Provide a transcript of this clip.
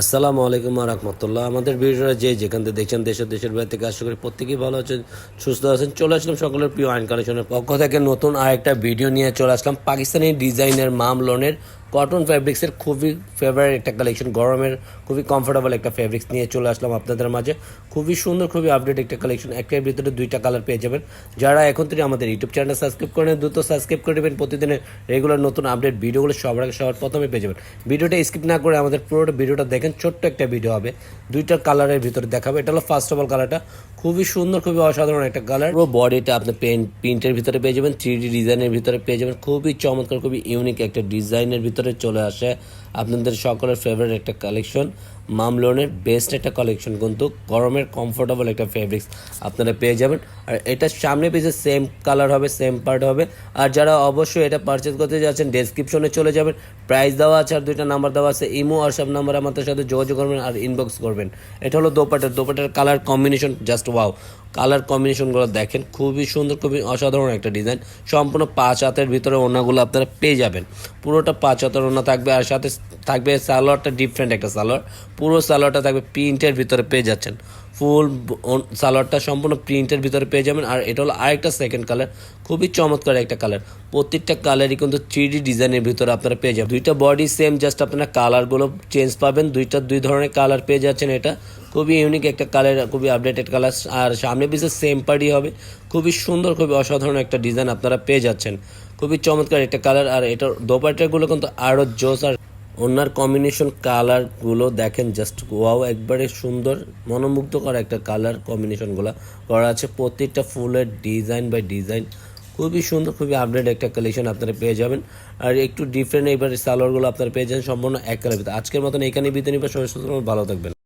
আসসালামু আলাইকুম ওয়া রাহমাতুল্লাহ। আমাদের ভিডিওটা যেখান থেকে দেখছেন দেশের বাইরে থেকে, আশা করি প্রত্যেকেই ভালো আছেন, সুস্থ আছেন। চলে আসলাম সকলের প্রিয় আইন কালেকশনের পক্ষ থেকে নতুন আরেকটা ভিডিও নিয়ে চলে আসলাম। পাকিস্তানি ডিজাইনের মামলনের কটন ফ্যাব্রিক্সের খুবই ফেভারিট একটা কালেকশন, গরমের খুবই কমফোর্টেবল একটা ফ্যাব্রিক্স নিয়ে চলে আসলাম আপনাদের মাঝে। খুবই সুন্দর, খুবই আপডেট একটা কালেকশন। একটার ভিতরে দুইটা কালার পেয়ে যাবেন। যারা এখন থেকে আমাদের ইউটিউব চ্যানেল সাবস্ক্রাইব করেন, দ্রুত সাবস্ক্রাইব করে দেবেন। প্রতিদিনের রেগুলার নতুন আপডেট ভিডিওগুলো সবার প্রথমে পেয়ে যাবেন। ভিডিওটা স্কিপ না করে আমাদের পুরোটা ভিডিওটা দেখেন। ছোট্ট একটা ভিডিও হবে, দুইটা কালারের ভিতরে দেখাবে। এটা হলো ফার্স্ট অফ অল কালারটা খুবই সুন্দর, খুবই অসাধারণ একটা কালার। পুরো বডিটা আপনি প্রিন্টের ভিতরে পেয়ে যাবেন, 3D ডিজাইনের ভিতরে পেয়ে যাবেন। খুবই চমৎকার, খুবই ইউনিক একটা ডিজাইনের ভিতরে চলে আসে আপনাদের সকলের ফেভারিট একটা কালেকশন। মামলনের বেস্ট একটা কালেকশন, কিন্তু গরমের কমফোর্টেবল একটা ফেব্রিক্স আপনারা পেয়ে যাবেন। আর এটা সামনে পেজে সেম কালার হবে, সেম পার্ট হবে। আর যারা অবশ্যই এটা পারচেজ করতে যাচ্ছেন, ডেসক্রিপশনে চলে যাবেন, প্রাইস দেওয়া আছে আর দুইটা নাম্বার দেওয়া আছে। ইমো আর সব নাম্বার আমাদের সাথে যোগাযোগ করবেন আর ইনবক্স করবেন। এটা হলো দোপাটার colour combination, just wow. Colour কম্বিনেশনগুলো দেখেন, খুবই সুন্দর, খুবই অসাধারণ একটা ডিজাইন। সম্পূর্ণ 5 হাতের ভিতরে ওড়নাগুলো আপনারা পেয়ে যাবেন। পুরোটা 5 হাতের ওড়না থাকবে, আর সাথে থাকবে সালোয়ারটা ডিফারেন্ট একটা সালোয়ার। পুরো সালোয়ারটা থাকবে প্রিন্টের ভিতরে পেয়ে যাচ্ছেন। ফুল সালোয়ারটা সম্পূর্ণ প্রিন্টের ভিতরে পেয়ে যাবেন। আর এটা হলো আরেকটা সেকেন্ড কালার, খুবই চমৎকার একটা কালার। প্রত্যেকটা কালারই কিন্তু 3D ডিজাইনের ভিতরে আপনারা পেয়ে যাবেন। দুইটা বডি সেম, জাস্ট আপনারা কালারগুলো চেঞ্জ পাবেন। দুই ধরনের কালার পেয়ে যাচ্ছেন। এটা খুবই ইউনিক একটা কালার, খুবই আপডেটেড কালার। আর সামনে পিছে সেম পার্টি হবে। খুবই সুন্দর, খুবই অসাধারণ একটা ডিজাইন আপনারা পেয়ে যাচ্ছেন। খুবই চমৎকার একটা কালার। আর এটার দোপাট্টাগুলো কিন্তু আরও জোস। আর ওনার কম্বিনেশন কালারগুলো দেখেন, জাস্ট ওয়াও, একবারে সুন্দর, মনোমুগ্ধকর একটা কালার কম্বিনেশনগুলো করা আছে। প্রত্যেকটা ফুলের ডিজাইন বাই ডিজাইন খুবই সুন্দর, খুবই আপডেট একটা কালেকশন আপনারা পেয়ে যাবেন। আর একটু ডিফারেন্ট এইবার সালোয়ারগুলো আপনারা পেয়ে যাবেন সম্পূর্ণ এক কালার ভিতরে। আজকের মতন এখানে বিদায় নিবে, সবাই সুস্থ ভালো থাকবেন।